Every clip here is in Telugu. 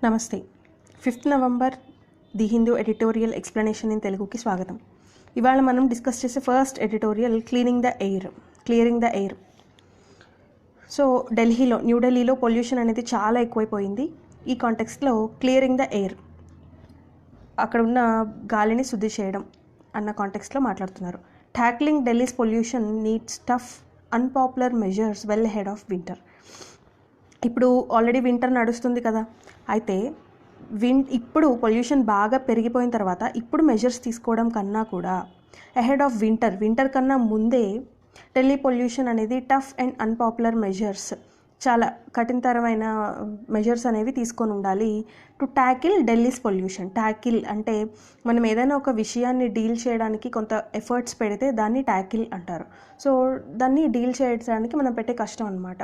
నమస్తే. 5th November the Hindu editorial explanation in తెలుగుకి స్వాగతం. ఇవాళ మనం డిస్కస్ చేసే first editorial clearing the air. So న్యూఢిల్లీలో పొల్యూషన్ అనేది చాలా ఎక్కువైపోయింది. ఈ కాంటెక్స్ట్లో క్లియరింగ్ ద ఎయిర్, అక్కడ ఉన్న గాలిని శుద్ధి చేయడం అన్న కాంటెక్స్ట్లో మాట్లాడుతున్నారు. Tackling Delhi's pollution needs tough unpopular measures well head of winter. ఇప్పుడు ఆల్రెడీ వింటర్ నడుస్తుంది కదా, అయితే ఇప్పుడు పొల్యూషన్ బాగా పెరిగిపోయిన తర్వాత ఇప్పుడు మెజర్స్ తీసుకోవడం కన్నా కూడా అహెడ్ ఆఫ్ వింటర్ కన్నా ముందే ఢిల్లీ పొల్యూషన్ అనేది టఫ్ అండ్ అన్పాపులర్ మెజర్స్, చాలా కఠినతరమైన మెజర్స్ అనేవి తీసుకొని ఉండాలి to tackle Delhi's pollution. Tackle అంటే మనం ఏదైనా ఒక విషయాన్ని డీల్ చేయడానికి కొంత ఎఫర్ట్స్ పెడితే దాన్ని ట్యాకిల్ అంటారు. సో దాన్ని డీల్ చేయడానికి మనం పెట్టే కష్టం అన్నమాట.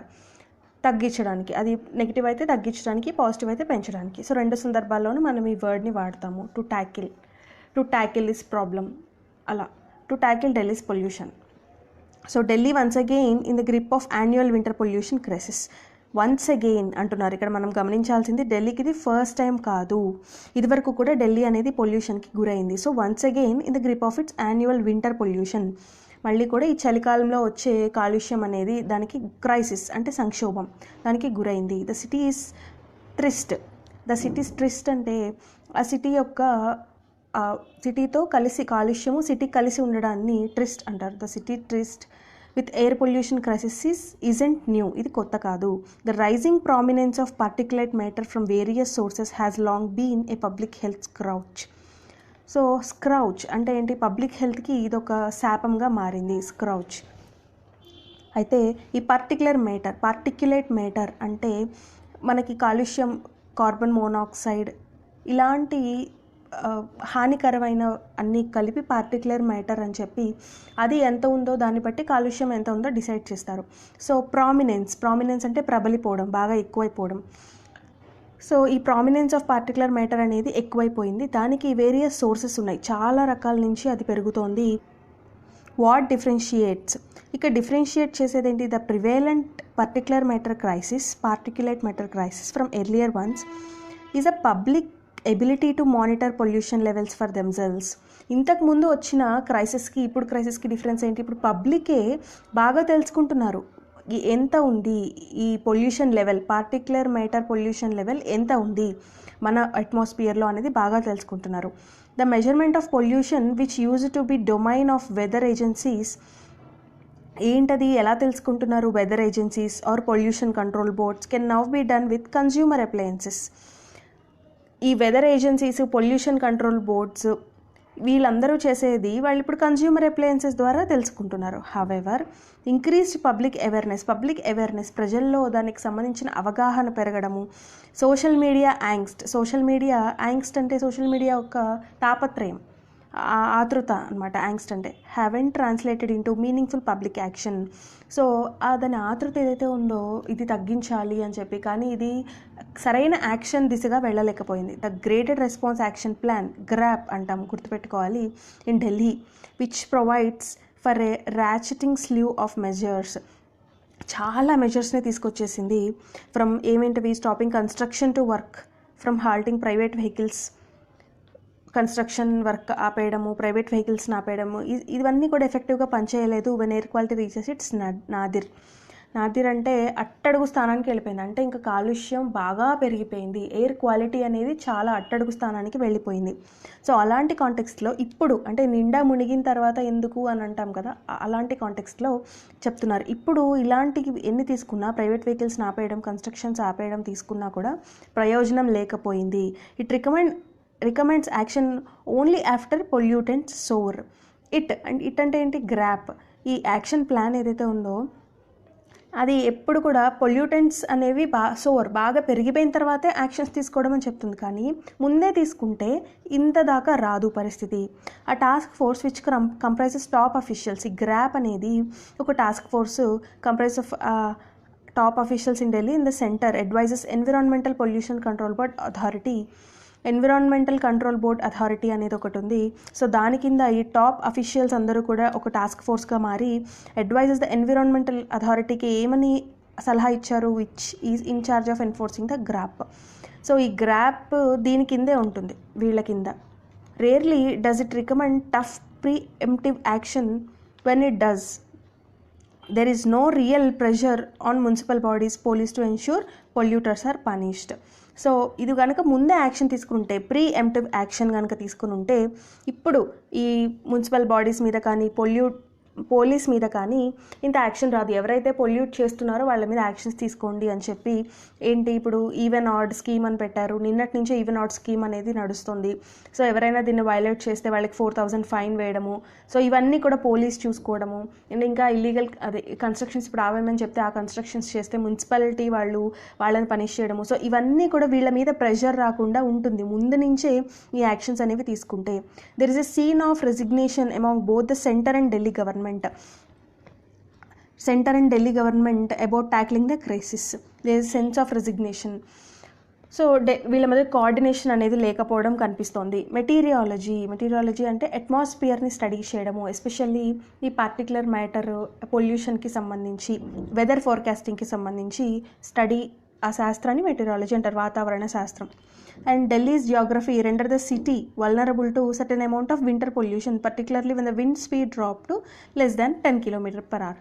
తగ్గించడానికి, అది నెగిటివ్ అయితే తగ్గించడానికి, పాజిటివ్ అయితే పెంచడానికి. సో రెండు సందర్భాల్లోనూ మనం ఈ వర్డ్ని వాడతాము. టు ట్యాకిల్ దిస్ ప్రాబ్లమ్, అలా to tackle Delhi's pollution. So Delhi once again in the grip of annual winter pollution crisis. Once again అంటున్నారు. ఇక్కడ మనం గమనించాల్సింది ఢిల్లీకి ఇది ఫస్ట్ టైం కాదు, ఇదివరకు కూడా ఢిల్లీ అనేది పొల్యూషన్కి గురైంది. So once again in the grip of it's annual winter pollution, మళ్ళీ కూడా ఈ చలికాలంలో వచ్చే కాలుష్యం అనేది దానికి క్రైసిస్ అంటే సంక్షోభం, దానికి గురైంది. ద సిటీ ఈస్ ట్రిస్ట్ అంటే ఆ సిటీ యొక్క సిటీతో కలిసి కాలుష్యము సిటీ కలిసి ఉండడాన్ని ట్రిస్ట్ అంటారు. The city tryst with air pollution crisis isn't new, ఇది కొత్త కాదు. The rising prominence of particulate matter from various sources has long been a public health scourge. So scourge అంటే ఏంటి? పబ్లిక్ హెల్త్కి ఇదొక శాపంగా మారింది స్క్రౌచ్. అయితే ఈ పార్టిక్యులేట్ మ్యాటర్ అంటే మనకి కాలుష్యం, కార్బన్ మోనాక్సైడ్ ఇలాంటి హానికరమైన అన్నీ కలిపి పార్టిక్యులర్ మ్యాటర్ అని చెప్పి అది ఎంత ఉందో దాన్ని బట్టి కాలుష్యం ఎంత ఉందో డిసైడ్ చేస్తారు. సో ప్రామినెన్స్ అంటే ప్రబలిపోవడం, బాగా ఎక్కువైపోవడం. సో ఈ ప్రామినెన్స్ ఆఫ్ పార్టిక్యులర్ మ్యాటర్ అనేది ఎక్కువైపోయింది. దానికి వేరియస్ సోర్సెస్ ఉన్నాయి, చాలా రకాల నుంచి అది పెరుగుతోంది. వాట్ డిఫరెన్షియేట్స్, ఇక డిఫరెన్షియేట్ చేసేది ఏంటి? The prevalent particulate matter crisis from earlier ones is a public ability to monitor pollution levels for themselves. ఇంతకు ముందు వచ్చిన క్రైసిస్కి ఇప్పుడు క్రైసిస్కి డిఫరెన్స్ ఏంటి? ఇప్పుడు పబ్లికే బాగా తెలుసుకుంటున్నారు ఎంత ఉంది ఈ pollution level, particular matter pollution level ఎంత ఉంది మన అట్మాస్ఫియర్లో అనేది బాగా తెలుసుకుంటున్నారు. The measurement of pollution which use to be domain of weather agencies, ఏంటది ఎలా తెలుసుకుంటున్నారు? Weather agencies or pollution control boards can now be done with consumer appliances. ఈ weather agencies, pollution control boards వీళ్ళందరూ చేసేది వాళ్ళు ఇప్పుడు కన్జ్యూమర్ అప్లయన్సెస్ ద్వారా తెలుసుకుంటున్నారు. హవెవర్ ఇంక్రీస్డ్ పబ్లిక్ అవేర్నెస్ ప్రజల్లో దానికి సంబంధించిన అవగాహన పెరగడము, సోషల్ మీడియా యాంగ్స్ట్ అంటే సోషల్ మీడియా యొక్క తాపత్రయం, ఆతృత అనమాట. యాంగ్స్ట్ అంటే haven't translated into meaningful public action. So దాని ఆతృత ఏదైతే ఉందో ఇది తగ్గించాలి అని చెప్పి, కానీ ఇది సరైన యాక్షన్ దిశగా వెళ్ళలేకపోయింది. The graded response action plan, GRAP అంటాం, గుర్తుపెట్టుకోవాలి, in Delhi which provides for a ratcheting sleeve of measures. చాలా మెజర్స్ని తీసుకొచ్చేసింది. ఫ్రమ్ ఏమేంటివి? Stopping construction to work, from halting private vehicles, construction work ఆపేయడము, ప్రైవేట్ వెహికల్స్ని ఆపేయడము, ఇవన్నీ కూడా ఎఫెక్టివ్గా పనిచేయలేదు. When air quality reaches its nadir అంటే అట్టడుగు స్థానానికి వెళ్ళిపోయింది. అంటే ఇంకా కాలుష్యం బాగా పెరిగిపోయింది, ఎయిర్ క్వాలిటీ అనేది చాలా అట్టడుగు స్థానానికి వెళ్ళిపోయింది. సో అలాంటి కాంటెక్స్ట్లో ఇప్పుడు అంటే నిండా మునిగిన తర్వాత ఎందుకు అని అంటాం కదా, అలాంటి కాంటెక్స్ట్లో చెప్తున్నారు. ఇప్పుడు ఇలాంటివి ఎన్ని తీసుకున్నా, ప్రైవేట్ వెహికల్స్ని ఆపేయడం, కన్స్ట్రక్షన్స్ ఆపేయడం తీసుకున్నా కూడా ప్రయోజనం లేకపోయింది. It recommends action only after pollutants soar. It అంటే ఏంటి? గ్రాప్. ఈ యాక్షన్ ప్లాన్ ఏదైతే ఉందో అది ఎప్పుడు కూడా పొల్యూటెంట్స్ అనేవి బాగా పెరిగిపోయిన తర్వాతే యాక్షన్స్ తీసుకోవడం అని చెప్తుంది, కానీ ముందే తీసుకుంటే ఇంత దాకా రాదు పరిస్థితి. ఆ task force which comprises top officials, ఈ గ్రాప్ అనేది ఒక task force comprise of top officials in Delhi in the centre advises environmental pollution control board authority అనేది ఒకటి ఉంది. సో దాని కింద ఈ టాప్ అఫీషియల్స్ అందరూ కూడా ఒక టాస్క్ ఫోర్స్గా మారి అడ్వైజెస్ ద ఎన్విరాన్మెంటల్ అథారిటీకి ఏమని సలహా ఇచ్చారు? Which is in charge of enforcing the GRAP. So ఈ గ్రాప్ దీని కిందే ఉంటుంది, వీళ్ళ కింద. Rarely does it recommend tough preemptive action. When it does, there is no real pressure on municipal bodies, police to ensure polluters are punished. So ఇది కనుక ముందే యాక్షన్ తీసుకుంటే, ప్రీ ఎంప్టివ్ యాక్షన్ కనుక తీసుకుని ఉంటే, ఇప్పుడు ఈ మున్సిపల్ బాడీస్ మీద కానీ పోలీస్ మీద కానీ ఇంత యాక్షన్ రాదు. ఎవరైతే పొల్యూట్ చేస్తున్నారో వాళ్ళ మీద యాక్షన్స్ తీసుకోండి అని చెప్పి ఏంటి ఇప్పుడు ఈవెన్ ఆడ్ స్కీమ్ అని పెట్టారు. నిన్నటి నుంచే ఈవెన్ ఆడ్ స్కీమ్ అనేది నడుస్తుంది. సో ఎవరైనా దీన్ని వైలేట్ చేస్తే వాళ్ళకి 4,000 ఫైన్ వేయడము. సో ఇవన్నీ కూడా పోలీస్ చూసుకోవడము. అండ్ ఇంకా ఇల్లీగల్ కన్స్ట్రక్షన్స్ ఇప్పుడు ఆవేమని చెప్తే ఆ కన్స్ట్రక్షన్స్ చేస్తే మున్సిపాలిటీ వాళ్ళని పనిష్ చేయడము. సో ఇవన్నీ కూడా వీళ్ళ మీద ప్రెషర్ రాకుండా ఉంటుంది ముందు నుంచే ఈ యాక్షన్స్ అనేవి తీసుకుంటే. There is a sense of resignation among both the centre and Delhi government about tackling the crisis. There is a sense of resignation. So వీళ్ళ మధ్య కోఆర్డినేషన్ అనేది లేకపోవడం కనిపిస్తోంది. మెటీరియాలజీ అంటే అట్మాస్ఫియర్ని స్టడీ చేయడము, ఎస్పెషల్లీ ఈ పర్టికులర్ మ్యాటర్ పొల్యూషన్కి సంబంధించి, వెదర్ ఫోర్కాస్టింగ్కి సంబంధించి స్టడీ, ఆ శాస్త్రాన్ని మెటీరియాలజీ అంటారు, వాతావరణ శాస్త్రం. And Delhi's Geography render the city vulnerable to certain amount of winter pollution, particularly when the wind speed drop to less than 10 km/h.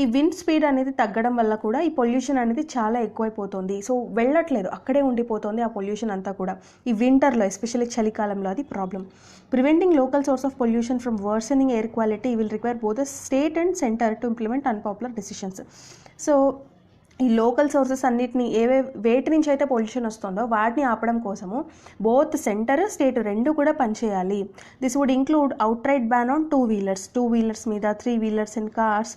ఈ విండ్ స్పీడ్ అనేది తగ్గడం వల్ల కూడా ఈ పొల్యూషన్ అనేది చాలా ఎక్కువైపోతుంది. సో వెళ్ళట్లేదు, అక్కడే ఉండిపోతుంది ఆ పొల్యూషన్ అంతా కూడా. ఈ వింటర్లో, ఎస్పెషల్లీ చలికాలంలో అది problem. Preventing local source of pollution from worsening air quality will require both the state and centre to implement unpopular decisions. So ఈ లోకల్ సోర్సెస్ అన్నిటిని వేటి నుంచి అయితే పొల్యూషన్ వస్తుందో వాటిని ఆపడం కోసము బోత్ సెంటర్, స్టేట్ రెండు కూడా పనిచేయాలి. This would include outright ban on two wheelers మీద, 3 wheelers in cars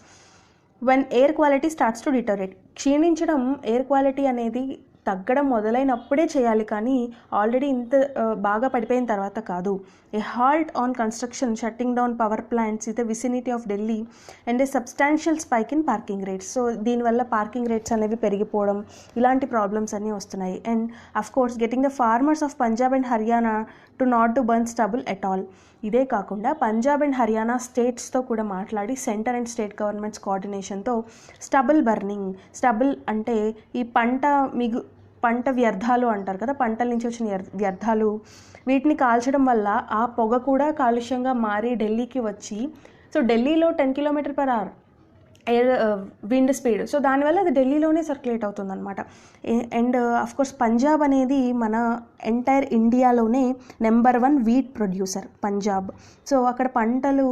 when air quality starts to deteriorate. క్షీణించడం, ఎయిర్ క్వాలిటీ అనేది తగ్గడం మొదలైనప్పుడే చేయాలి, కానీ ఆల్రెడీ ఇంత బాగా పడిపోయిన తర్వాత కాదు. A halt on construction, shutting down power plants in the vicinity of Delhi and a substantial spike in parking rates. So దీనివల్ల పార్కింగ్ రేట్స్ అనేవి పెరిగిపోవడం, ఇలాంటి ప్రాబ్లమ్స్ అన్నీ వస్తున్నాయి. And of course getting the farmers of Punjab and Haryana to not to burn stubble at all. ఇదే కాకుండా పంజాబ్ అండ్ హర్యానా స్టేట్స్తో కూడా మాట్లాడి సెంటర్ అండ్ స్టేట్ గవర్నమెంట్స్ కోఆర్డినేషన్తో స్టబుల్ బర్నింగ్, స్టబుల్ అంటే ఈ పంట వ్యర్థాలు అంటారు కదా, పంటల నుంచి వచ్చిన వ్యర్థాలు, వీటిని కాల్చడం వల్ల ఆ పొగ కూడా కాలుష్యంగా మారి ఢిల్లీకి వచ్చి, సో ఢిల్లీలో 10 km/h air wind speed, so దానివల్ల అది ఢిల్లీలోనే సర్క్యులేట్ అవుతుందన్నమాట. అండ్ అఫ్కోర్స్ పంజాబ్ అనేది మన ఎంటైర్ ఇండియాలోనే number 1 wheat producer Punjab. So అక్కడ పంటలు,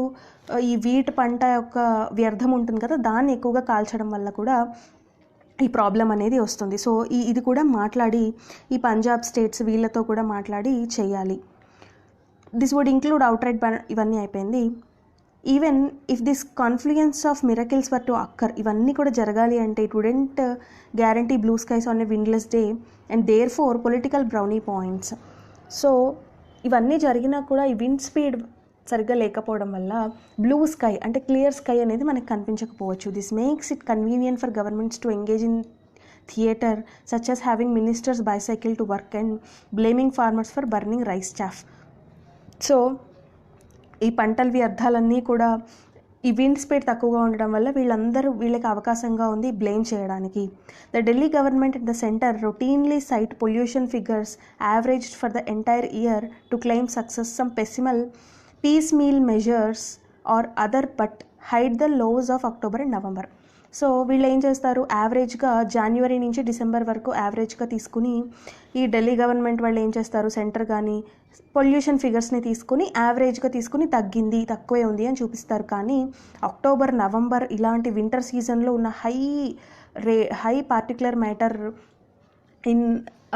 ఈ వీట్ పంట యొక్క వ్యర్థం ఉంటుంది కదా, దాన్ని ఎక్కువగా కాల్చడం వల్ల కూడా ఈ ప్రాబ్లం అనేది వస్తుంది. సో ఇది కూడా మాట్లాడి, ఈ పంజాబ్ స్టేట్స్ వీళ్ళతో కూడా మాట్లాడి చేయాలి. This would include outright ban, ఇవన్నీ అయిపోయింది. Even if this confluence of miracles were to occur, ఇవన్నీ కూడా జరగాలి అంటే it wouldn't guarantee blue skies on a windless day and therefore political brownie points. So ఇవన్నీ జరిగినా కూడా ఈ విండ్ స్పీడ్ సరిగ్గా లేకపోవడం వల్ల బ్లూ స్కై అంటే క్లియర్ స్కై అనేది మనకు కనిపించకపోవచ్చు. This makes it convenient for governments to engage in theatre such as having ministers bicycle to work and blaming farmers for burning rice chaff. So ఈ పంటల వ్యర్థాలన్నీ కూడా ఈ విండ్ స్పీడ్ తక్కువగా ఉండడం వల్ల వీళ్ళకి అవకాశంగా ఉంది బ్లేమ్ చేయడానికి. The Delhi government and the centre routinely cite pollution figures averaged for the entire year to claim success. Some piecemeal measures or other but hide the lows of October and November. So వీళ్ళు ఏం చేస్తారు, యావరేజ్గా జనవరి నుంచి డిసెంబర్ వరకు యావరేజ్గా తీసుకుని, ఈ ఢిల్లీ గవర్నమెంట్ వాళ్ళు ఏం చేస్తారు, సెంటర్ కానీ పొల్యూషన్ ఫిగర్స్ని తీసుకుని యావరేజ్గా తీసుకుని తక్కువే ఉంది అని చూపిస్తారు. కానీ అక్టోబర్, నవంబర్ ఇలాంటి వింటర్ సీజన్లో ఉన్న high particular matter in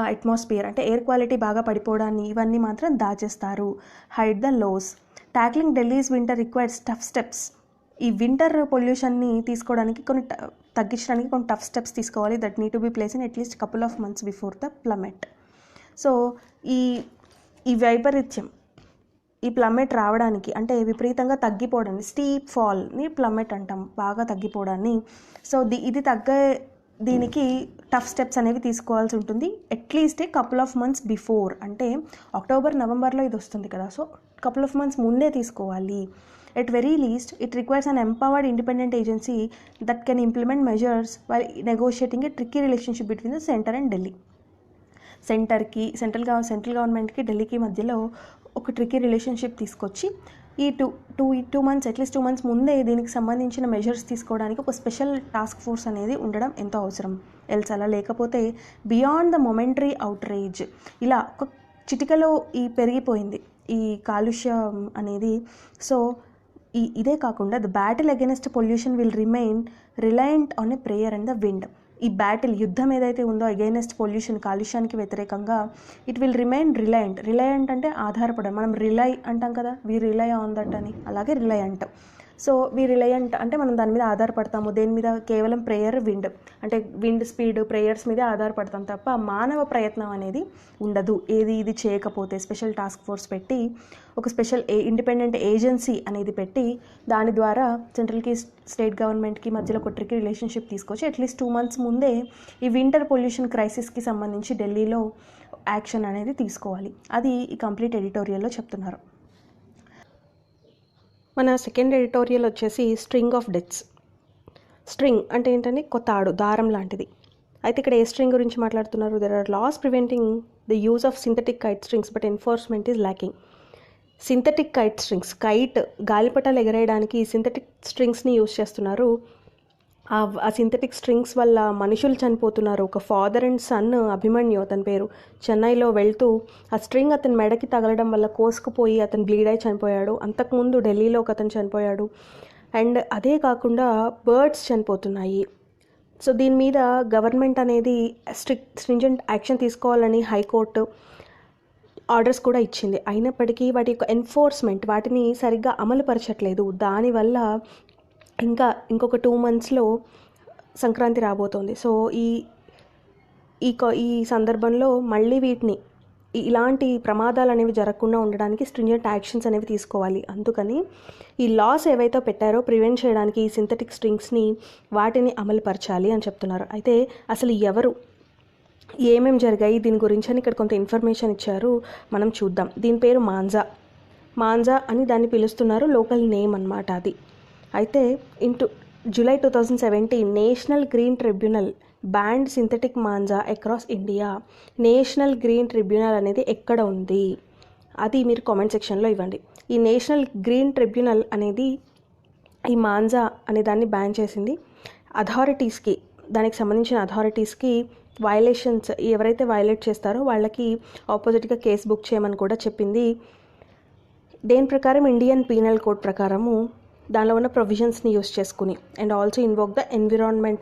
atmosphere అంటే ఎయిర్ క్వాలిటీ బాగా పడిపోవడాన్ని ఇవన్నీ మాత్రం దాచేస్తారు. Hide the lows. Tackling Delhi's winter requires tough steps. ఈ వింటర్ పొల్యూషన్ని తీసుకోవడానికి తగ్గించడానికి కొన్ని టఫ్ స్టెప్స్ తీసుకోవాలి. That need to be place in at least couple of months before the plummet. So ఈ వైపరీత్యం, ఈ ప్లమెట్ రావడానికి అంటే విపరీతంగా తగ్గిపోవడాన్ని, స్టీప్ ఫాల్ని ప్లమెట్ అంటాం, బాగా తగ్గిపోవడాన్ని. సో దీనికి టఫ్ స్టెప్స్ అనేవి తీసుకోవాల్సి ఉంటుంది. At least couple of months before, అంటే అక్టోబర్, నవంబర్లో ఇది వస్తుంది కదా, సో couple of months ముందే తీసుకోవాలి. At very least, it requires an empowered independent agency that can implement measures while negotiating a tricky relationship between the center and Delhi. Central గవర్నమెంట్కి ఢిల్లీకి మధ్యలో ఒక ట్రికీ రిలేషన్షిప్ తీసుకొచ్చి ఈ టూ మంత్స్ అట్లీస్ట్ 2 months ముందే దీనికి సంబంధించిన మెజర్స్ తీసుకోవడానికి ఒక స్పెషల్ టాస్క్ ఫోర్స్ అనేది ఉండడం ఎంతో అవసరం. అలా లేకపోతే బియాండ్ ద మొమెంటరీ అవుట్రేజ్ ఇలా ఒక చిటికలో పెరిగిపోయింది ఈ కాలుష్యం అనేది. సో ఇదే కాకుండా the battle against pollution will remain reliant on a prayer and the wind. ఈ యుద్ధం ఏదైతే ఉందో అగైనెస్ట్ పొల్యూషన్, కాలుష్యానికి వ్యతిరేకంగా, ఇట్ విల్ రిమైన్ రిలయంట్ అంటే ఆధారపడడం. మనం రిలై అంటాం కదా, వి రిలై ఆన్ దట్ అని, అలాగే రిలయంట్. సో వి రిలయంట్ అంటే మనం దాని మీద ఆధారపడతాము. దేని మీద? కేవలం ప్రేయర్, విండ్ అంటే విండ్ స్పీడ్, ప్రేయర్స్ మీదే ఆధారపడతాం తప్ప మానవ ప్రయత్నం అనేది ఉండదు ఇది చేయకపోతే. స్పెషల్ టాస్క్ ఫోర్స్ పెట్టి ఒక స్పెషల్ ఇండిపెండెంట్ ఏజెన్సీ అనేది పెట్టి దాని ద్వారా సెంట్రల్కి స్టేట్ గవర్నమెంట్కి మధ్యలో ఒక ట్రికీ రిలేషన్షిప్ తీసుకొచ్చి అట్లీస్ట్ 2 months ముందే ఈ వింటర్ పొల్యూషన్ క్రైసిస్కి సంబంధించి ఢిల్లీలో యాక్షన్ అనేది తీసుకోవాలి. అది ఈ కంప్లీట్ ఎడిటోరియల్లో చెప్తున్నారు. మన సెకండ్ ఎడిటోరియల్ వచ్చేసి స్ట్రింగ్ ఆఫ్ డెత్స్. స్ట్రింగ్ అంటే ఏంటంటే తాడు, దారం లాంటిది. అయితే ఇక్కడ ఏ స్ట్రింగ్ గురించి మాట్లాడుతున్నారు? There are laws preventing the use of synthetic kite strings but enforcement is lacking. Synthetic kite strings, గాలిపటాలు ఎగరేయడానికి సింథటిక్ స్ట్రింగ్స్ని యూజ్ చేస్తున్నారు. ఆ సింథటిక్ స్ట్రింగ్స్ వల్ల మనుషులు చనిపోతున్నారు. ఒక ఫాదర్ అండ్ సన్, అభిమన్యు అతని పేరు, చెన్నైలో వెళ్తూ ఆ స్ట్రింగ్ అతని మెడకి తగలడం వల్ల కోసుకుపోయి అతను బ్లీడ్ అయి చనిపోయాడు. అంతకుముందు ఢిల్లీలో ఒక అతను చనిపోయాడు. అండ్ అదే కాకుండా బర్డ్స్ చనిపోతున్నాయి. సో దీని మీద గవర్నమెంట్ అనేది స్ట్రింజెంట్ యాక్షన్ తీసుకోవాలని హైకోర్టు ఆర్డర్స్ కూడా ఇచ్చింది. అయినప్పటికీ వాటి యొక్క ఎన్ఫోర్స్మెంట్, వాటిని సరిగ్గా అమలుపరచట్లేదు. దానివల్ల ఇంకొక 2 monthsలో సంక్రాంతి రాబోతోంది. సో ఈ సందర్భంలో మళ్ళీ ఇలాంటి ప్రమాదాలు అనేవి జరగకుండా ఉండడానికి స్ట్రింజెంట్ యాక్షన్స్ అనేవి తీసుకోవాలి. అందుకని ఈ లాస్ ఏవైతే పెట్టారో ప్రివెంట్ చేయడానికి ఈ సింథటిక్ స్ట్రింగ్స్ని వాటిని అమలుపరచాలి అని చెప్తున్నారు. అయితే అసలు ఏమేమి జరిగాయి దీని గురించి అని ఇక్కడ కొంత ఇన్ఫర్మేషన్ ఇచ్చారు, మనం చూద్దాం. దీని పేరు మాంజా అని దాన్ని పిలుస్తున్నారు, లోకల్ నేమ్ అన్నమాట అది. అయితే July 2017 national green tribunal band synthetic manja across India. National green tribunal అనేది ఎక్కడ ఉంది అది మీరు కామెంట్ సెక్షన్లో ఇవ్వండి. ఈ నేషనల్ గ్రీన్ ట్రిబ్యునల్ అనేది ఈ మాంజా అనే దాన్ని బ్యాన్ చేసింది. అథారిటీస్కి, దానికి సంబంధించిన అథారిటీస్కి వైలేషన్స్ ఎవరైతే వైలేట్ చేస్తారో వాళ్ళకి ఆపోజిట్గా కేసు బుక్ చేయమని కూడా చెప్పింది. దేని ప్రకారం? ఇండియన్ పీనల్ కోడ్ ప్రకారము దానిలో ఉన్న ప్రొవిజన్స్ని యూస్ చేసుకుని and also invoke the environment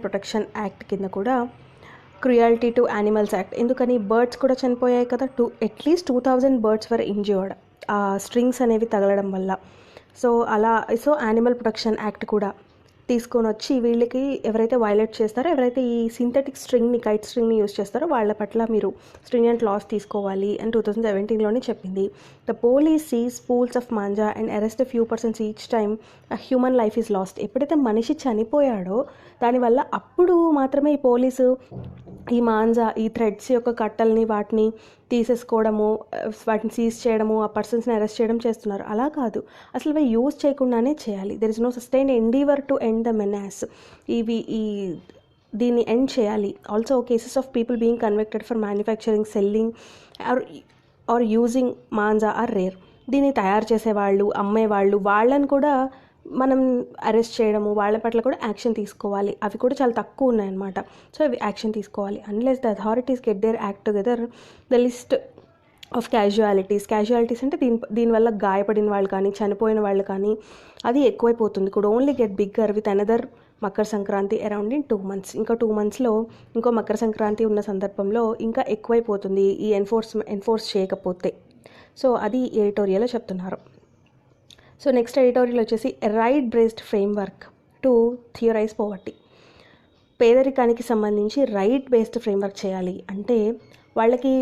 protection act కింద కూడా క్రుయాలిటీ టు యానిమల్స్ యాక్ట్. ఎందుకని? బర్డ్స్ కూడా చనిపోయాయి కదా, అట్లీస్ట్ 2000 బర్డ్స్ వర్ ఇంజ్యూర్డ్ ఆ స్ట్రింగ్స్ అనేవి తగలడం వల్ల. సో యానిమల్ ప్రొటెక్షన్ యాక్ట్ కూడా తీసుకొని వచ్చి వీళ్ళకి ఎవరైతే వైలేట్ చేస్తారో, ఎవరైతే ఈ సింథటిక్ కైట్ స్ట్రింగ్ని యూజ్ చేస్తారో వాళ్ళ పట్ల మీరు స్ట్రింజెంట్ లాస్ తీసుకోవాలి అని 2017లోనే చెప్పింది. The police seize spools of manja and arrest few persons each time human life is lost. ఎప్పుడైతే మనిషి చనిపోయాడో దానివల్ల అప్పుడు మాత్రమే ఈ పోలీసు ఈ మాంజా, ఈ థ్రెడ్స్ యొక్క కట్టల్ని వాటిని తీసేసుకోవడము, వాటిని సీజ్ చేయడము, ఆ పర్సన్స్ని అరెస్ట్ చేయడం చేస్తున్నారు. అలా కాదు, అసలు అవి యూజ్ చేయకుండానే చేయాలి. There is no sustained endeavour to end the menace. దీన్ని ఎండ్ చేయాలి. Also cases of people being convicted for manufacturing, selling or using manja or rare. దీన్ని తయారు చేసేవాళ్ళు, అమ్మేవాళ్ళు, వాళ్ళని కూడా మనం అరెస్ట్ చేయడము, వాళ్ళ పట్ల కూడా యాక్షన్ తీసుకోవాలి. అవి కూడా చాలా తక్కువ ఉన్నాయన్నమాట. సో అవి యాక్షన్ తీసుకోవాలి. Unless the authorities get their act together, the list of casualties అంటే దీనివల్ల గాయపడిన వాళ్ళు కానీ చనిపోయిన వాళ్ళు కానీ అది ఎక్కువైపోతుంది. Could only get bigger with another Makar Sankranti around in 2 months. ఇంకా 2 monthsలో ఇంకో మకర సంక్రాంతి ఉన్న సందర్భంలో ఇంకా ఎక్కువైపోతుంది ఈ ఎన్ఫోర్స్ చేయకపోతే. సో అది ఎడిటోరియల్లో చెప్తున్నారు. సో నెక్స్ట్ ఎడిటోరియల్ వచ్చేసి right based framework to theorise poverty. పేదరికానికి సంబంధించి రైట్ బేస్డ్ ఫ్రేమ్వర్క్ చేయాలి. అంటే వాళ్ళకి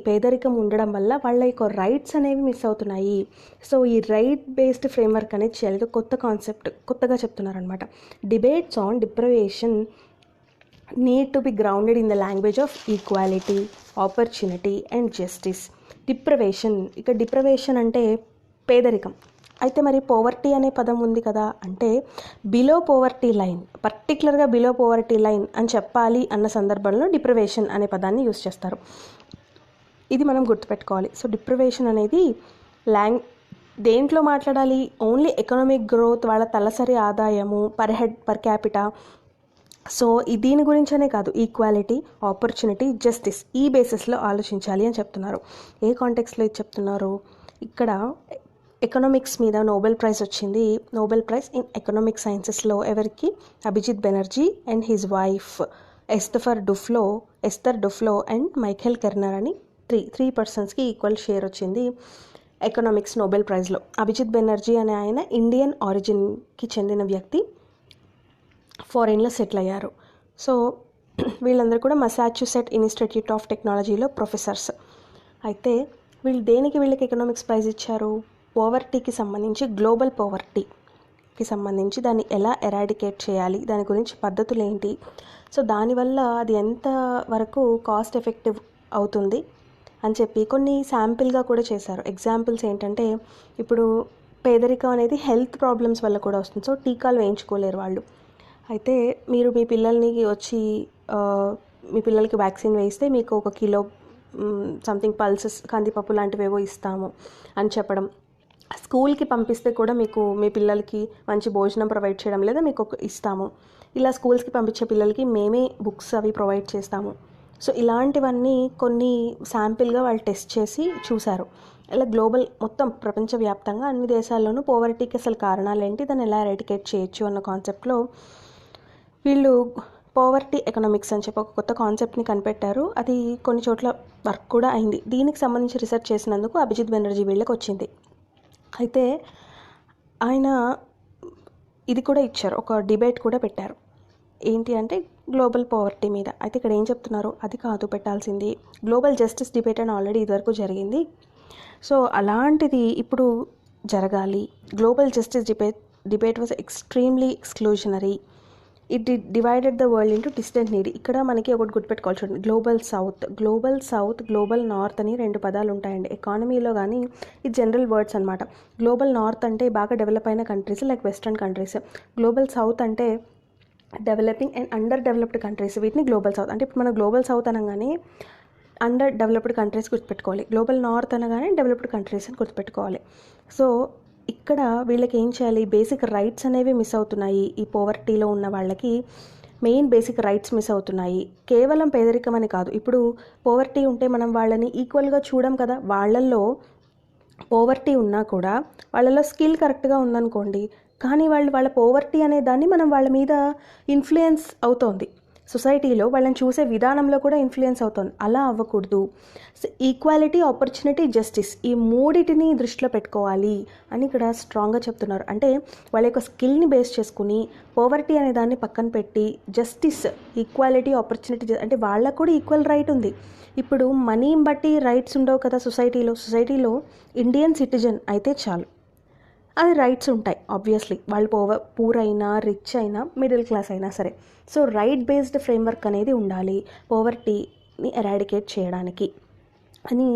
పేదరికం ఉండడం వల్ల వాళ్ళ యొక్క రైట్స్ అనేవి మిస్ అవుతున్నాయి. సో ఈ రైట్ బేస్డ్ ఫ్రేమ్వర్క్ అనేది చేయాలి. కొత్త కాన్సెప్ట్, కొత్తగా చెప్తున్నారనమాట. Debates on deprivation need to B grounded in the language of equality, opportunity and justice. Deprivation అంటే పేదరికం. అయితే మరి పోవర్టీ అనే పదం ఉంది కదా, అంటే బిలో పోవర్టీ లైన్, పర్టికులర్గా బిలో పోవర్టీ లైన్ అని చెప్పాలి అన్న సందర్భంలో డిప్రివేషన్ అనే పదాన్ని యూస్ చేస్తారు. ఇది మనం గుర్తుపెట్టుకోవాలి. సో డిప్రివేషన్ అనేది దేంట్లో మాట్లాడాలి, ఓన్లీ ఎకనామిక్ గ్రోత్, వాళ్ళ తలసరి ఆదాయము, per head, per capita, so దీని గురించనే కాదు, ఈక్వాలిటీ, ఆపర్చునిటీ, జస్టిస్, ఈ బేసిస్లో ఆలోచించాలి అని చెప్తున్నారు. ఏ కాంటెక్స్లో ఇది చెప్తున్నారు? ఇక్కడ ఎకనామిక్స్ మీద నోబెల్ ప్రైజ్ వచ్చింది. నోబెల్ ప్రైజ్ ఇన్ ఎకనామిక్ సైన్సెస్లో ఎవరికి? Abhijit Banerjee and his wife Esther Duflo and Michael Kremer అని త్రీ పర్సన్స్కి ఈక్వల్ షేర్ వచ్చింది ఎకనామిక్స్ నోబెల్ ప్రైజ్లో. అభిజిత్ బెనర్జీ అనే ఆయన ఇండియన్ ఆరిజిన్కి చెందిన వ్యక్తి, ఫారిన్లో సెటిల్ అయ్యారు. సో వీళ్ళందరూ కూడా మసాచ్యూసెట్ ఇన్స్టిట్యూట్ ఆఫ్ టెక్నాలజీలో ప్రొఫెసర్స్. అయితే వీళ్ళకి ఎకనామిక్స్ ప్రైజ్ ఇచ్చారు? పోవర్టీకి సంబంధించి, గ్లోబల్ పోవర్టీకి సంబంధించి దాన్ని ఎలా ఎరాడికేట్ చేయాలి, దాని గురించి పద్ధతులు ఏంటి, సో దానివల్ల అది ఎంత వరకు కాస్ట్ ఎఫెక్టివ్ అవుతుంది అని చెప్పి కొన్ని శాంపిల్గా కూడా చేశారు. ఎగ్జాంపుల్స్ ఏంటంటే, ఇప్పుడు పేదరికం అనేది హెల్త్ ప్రాబ్లమ్స్ వల్ల కూడా వస్తుంది. సో టీకాలు వేయించుకోలేరు వాళ్ళు. అయితే మీరు మీ పిల్లలకి వ్యాక్సిన్ వేయిస్తే మీకు 1 కిలో సంథింగ్ పల్సెస్, కందిపప్పు లాంటివేవో ఇస్తాము అని చెప్పడం. స్కూల్కి పంపిస్తే కూడా మీకు మీ పిల్లలకి మంచి భోజనం ప్రొవైడ్ చేయడం, లేదా మీకు ఇస్తాము, ఇలా స్కూల్స్కి పంపించే పిల్లలకి మేమే బుక్స్ అవి ప్రొవైడ్ చేస్తాము. సో ఇలాంటివన్నీ కొన్ని శాంపిల్గా వాళ్ళు టెస్ట్ చేసి చూశారు. ఇలా గ్లోబల్ మొత్తం ప్రపంచవ్యాప్తంగా అన్ని దేశాల్లోనూ పోవర్టీకి అసలు కారణాలు ఏంటి, దాన్ని ఎలా ఎరాడికేట్ చేయొచ్చు అన్న కాన్సెప్ట్లో వీళ్ళు పోవర్టీ ఎకనామిక్స్ అని చెప్పి ఒక కొత్త కాన్సెప్ట్ని కనిపెట్టారు. అది కొన్ని చోట్ల వర్క్ కూడా అయింది. దీనికి సంబంధించి రీసెర్చ్ చేసినందుకు అభిజిత్ బెనర్జీ వీళ్ళకి వచ్చింది. అయితే ఆయన ఇది కూడా ఇచ్చారు, ఒక డిబేట్ కూడా పెట్టారు. ఏంటి అంటే గ్లోబల్ పోవర్టీ మీద. అయితే ఇక్కడ ఏం చెప్తున్నారు, అది కాదు పెట్టాల్సింది, గ్లోబల్ జస్టిస్ డిబేట్ అని ఆల్రెడీ ఇదివరకు జరిగింది, సో అలాంటిది ఇప్పుడు జరగాలి. Global justice debate was extremely ఎక్స్క్లూజనరీ, it divided the world into distant need. ఇక్కడ మనకి ఒకటి గుర్తుపెట్టుకోవాలి చూడండి, గ్లోబల్ సౌత్, గ్లోబల్ నార్త్ అని 2 పదాలు ఉంటాయండి ఎకానమీలో. కానీ ఇది జనరల్ వర్డ్స్ అనమాట. గ్లోబల్ నార్త్ అంటే బాగా డెవలప్ అయిన countries like western countries, global south అంటే developing and under developed countries, వీటిని గ్లోబల్ సౌత్ అంటే. ఇప్పుడు మనం గ్లోబల్ సౌత్ అనగానే అండర్ డెవలప్డ్ కంట్రీస్ గుర్తుపెట్టుకోవాలి, గ్లోబల్ నార్త్ అనగానే డెవలప్డ్ కంట్రీస్ అని గుర్తుపెట్టుకోవాలి. సో ఇక్కడ వీళ్ళకి ఏం చేయాలి, బేసిక్ రైట్స్ అనేవి మిస్ అవుతున్నాయి. ఈ పోవర్టీలో ఉన్న వాళ్ళకి మెయిన్ బేసిక్ రైట్స్ మిస్ అవుతున్నాయి. కేవలం పేదరికం అని కాదు, ఇప్పుడు పోవర్టీ ఉంటే మనం వాళ్ళని ఈక్వల్గా చూడం కదా. వాళ్ళల్లో పోవర్టీ ఉన్నా కూడా వాళ్ళలో స్కిల్ కరెక్ట్గా ఉందనుకోండి, కానీ వాళ్ళ పోవర్టీ అనే దాన్ని మనం వాళ్ళ మీద ఇన్ఫ్లుయెన్స్ అవుతోంది, సొసైటీలో వాళ్ళని చూసే విధానంలో కూడా ఇన్ఫ్లుయెన్స్ అవుతుంది. అలా అవ్వకూడదు. ఈక్వాలిటీ, ఆపర్చునిటీ, జస్టిస్, ఈ మూడిటిని దృష్టిలో పెట్టుకోవాలి అని ఇక్కడ స్ట్రాంగ్గా చెప్తున్నారు. అంటే వాళ్ళ యొక్క స్కిల్ని బేస్ చేసుకుని పోవర్టీ అనే దాన్ని పక్కన పెట్టి జస్టిస్, ఈక్వాలిటీ, ఆపర్చునిటీ, అంటే వాళ్ళకు కూడా ఈక్వల్ రైట్ ఉంది. ఇప్పుడు మనీని బట్టి రైట్స్ ఉండవు కదా సొసైటీలో ఇండియన్ సిటిజన్ అయితే చాలు, అది రైట్స్ ఉంటాయి ఆబ్వియస్లీ. వాళ్ళు పూర్ అయినా, రిచ్ అయినా, మిడిల్ క్లాస్ అయినా సరే. సో రైట్ బేస్డ్ ఫ్రేమ్వర్క్ అనేది ఉండాలి పోవర్టీని ఎరాడికేట్ చేయడానికి అని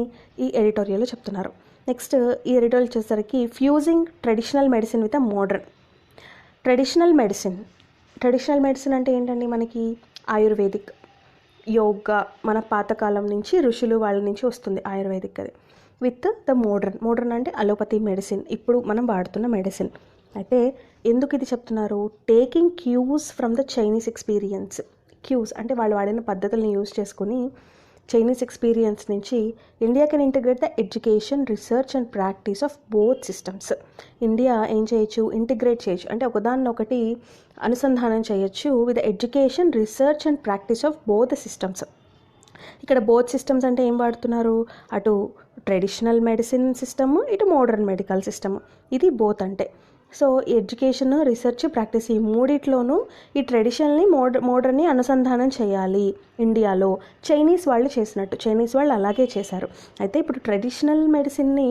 ఈ ఎడిటోరియల్లో చెప్తున్నారు. నెక్స్ట్ ఈ ఎడిటోరియల్ వచ్చేసరికి fusing traditional medicine with modern. Traditional medicine అంటే ఏంటండి, మనకి ఆయుర్వేదిక్, యోగా, మన పాతకాలం నుంచి ఋషులు వాళ్ళ నుంచి వస్తుంది ఆయుర్వేదిక్. అది విత్ ద మోడర్న్ అంటే అలోపతి మెడిసిన్, ఇప్పుడు మనం వాడుతున్న మెడిసిన్. అయితే ఎందుకు ఇది చెప్తున్నారు, taking cues from the Chinese experience. Cues అంటే వాళ్ళు వాడిన పద్ధతులను యూజ్ చేసుకుని చైనీస్ ఎక్స్పీరియన్స్ నుంచి India can integrate the education, research and practice of both systems. India ఏం చేయొచ్చు, ఇంటిగ్రేట్ చేయొచ్చు, అంటే ఒకదాన్నొకటి అనుసంధానం చేయొచ్చు with education, research and practice of both systems. ఇక్కడ బోత్ సిస్టమ్స్ అంటే ఏం వాడుతున్నారు, అటు ట్రెడిషనల్ మెడిసిన్ సిస్టమ్, ఇటు మోడర్న్ మెడికల్ సిస్టమ్, ఇది బోత్ అంటే. సో ఎడ్యుకేషన్, రీసెర్చ్, ప్రాక్టీస్, ఈ మూడిట్లోనూ ఈ ట్రెడిషనల్ని మోడర్న్ని అనుసంధానం చేయాలి ఇండియాలో. చైనీస్ వాళ్ళు చేసినట్టు, చైనీస్ వాళ్ళు అలాగే చేశారు. అయితే ఇప్పుడు ట్రెడిషనల్ మెడిసిన్ని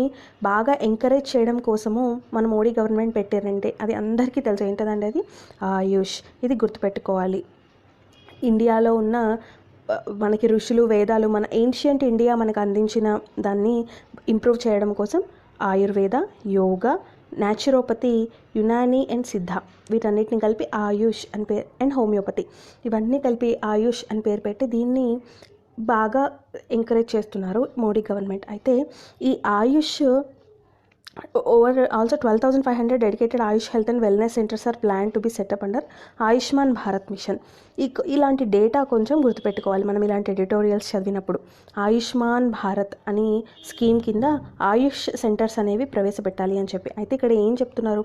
బాగా ఎంకరేజ్ చేయడం కోసము మన మోడీ గవర్నమెంట్ పెట్టారంటే అది అందరికీ తెలుసు. ఏంటంటే అది ఆయుష్. ఇది గుర్తుపెట్టుకోవాలి. ఇండియాలో ఉన్న మనకి ఋషులు, వేదాలు, మన ఏన్షియంట్ ఇండియా మనకు అందించిన దాన్ని ఇంప్రూవ్ చేయడం కోసం ఆయుర్వేద, యోగా, న్యాచురోపతి, యునాని అండ్ సిద్ధ, వీటన్నిటిని కలిపి ఆయుష్ అని పేరు, అండ్ హోమియోపతి, ఇవన్నీ కలిపి ఆయుష్ అని పేరు పెట్టి దీన్ని బాగా ఎంకరేజ్ చేస్తున్నారు మోడీ గవర్నమెంట్. అయితే ఈ ఆయుష్ over also 12,500 dedicated Ayush health and wellness centers are planned to be set up under Ayushman Bharat mission. ఇలాంటి డేటా కొంచెం గుర్తుపెట్టుకోవాలి మనం ఇలాంటి ఎడిటోరియల్స్ చదివినప్పుడు. ఆయుష్మాన్ భారత్ అని స్కీమ్ కింద ఆయుష్ సెంటర్స్ అనేవి ప్రవేశపెట్టాలి అని చెప్పి. అయితే ఇక్కడ ఏం చెప్తున్నారు,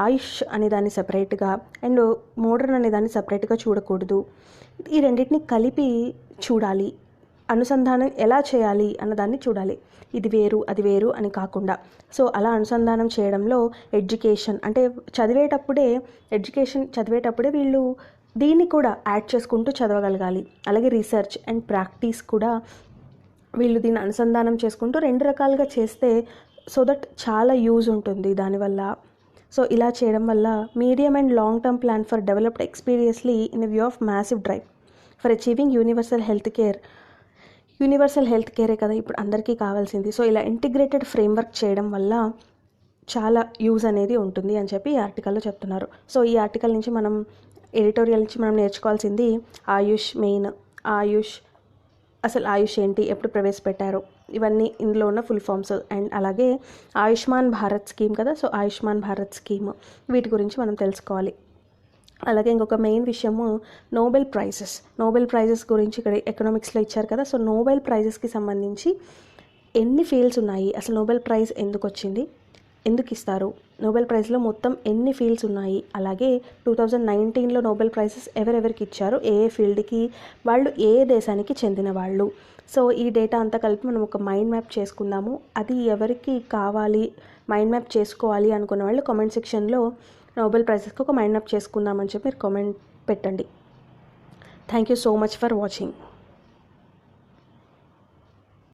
ఆయుష్ అనే దాన్ని సపరేట్గా అండ్ మోడర్న్ అనే దాన్ని సపరేట్గా చూడకూడదు, ఈ రెండింటిని కలిపి చూడాలి, అనుసంధానం ఎలా చేయాలి అన్నదాన్ని చూడాలి, ఇది వేరు అది వేరు అని కాకుండా. సో అలా అనుసంధానం చేయడంలో ఎడ్యుకేషన్ చదివేటప్పుడే వీళ్ళు దీన్ని కూడా యాడ్ చేసుకుంటూ చదవగలగాలి. అలాగే రీసెర్చ్ అండ్ ప్రాక్టీస్ కూడా వీళ్ళు దీన్ని అనుసంధానం చేసుకుంటూ రెండు రకాలుగా చేస్తే సో దట్ చాలా యూజ్ ఉంటుంది దానివల్ల. సో ఇలా చేయడం వల్ల medium and long term plan for developed ఎక్స్పీరియన్స్లీ in a view of massive drive for achieving universal health care కదా ఇప్పుడు అందరికీ కావాల్సింది. సో ఇలా ఇంటిగ్రేటెడ్ ఫ్రేమ్వర్క్ చేయడం వల్ల చాలా యూజ్ అనేది ఉంటుంది అని చెప్పి ఈ ఆర్టికల్లో చెప్తున్నారు. సో ఈ ఆర్టికల్ నుంచి ఎడిటోరియల్ నుంచి మనం నేర్చుకోవాల్సింది ఆయుష్ మెయిన్, అసలు ఆయుష్ ఏంటి, ఎప్పుడు ప్రవేశపెట్టారు, ఇవన్నీ ఇందులో ఉన్న ఫుల్ ఫామ్స్, అండ్ అలాగే ఆయుష్మాన్ భారత్ స్కీమ్ కదా, సో ఆయుష్మాన్ భారత్ స్కీమ్ వీటి గురించి మనం తెలుసుకోవాలి. అలాగే ఇంకొక మెయిన్ విషయము నోబెల్ ప్రైజెస్ గురించి ఇక్కడ ఎకనామిక్స్లో ఇచ్చారు కదా. సో నోబెల్ ప్రైజెస్కి సంబంధించి ఎన్ని ఫీల్డ్స్ ఉన్నాయి, అసలు నోబెల్ ప్రైజ్ ఎందుకు వచ్చింది, ఎందుకు ఇస్తారు, నోబెల్ ప్రైజ్లో మొత్తం ఎన్ని ఫీల్డ్స్ ఉన్నాయి, అలాగే 2019లో నోబెల్ ప్రైజెస్ ఎవరెవరికి ఇచ్చారు, ఏ ఫీల్డ్కి, వాళ్ళు ఏ దేశానికి చెందిన వాళ్ళు. సో ఈ డేటా అంతా కలిపి మనం ఒక మైండ్ మ్యాప్ చేసుకుందాము. అది ఎవరికి కావాలి, మైండ్ మ్యాప్ చేసుకోవాలి అనుకున్న వాళ్ళు కామెంట్ సెక్షన్లో నోబెల్ ప్రైజెస్కి ఒక మైండ్ మ్యాప్ చేసుకుందామని చెప్పి మీరు కామెంట్ పెట్టండి. Thank you so much for watching.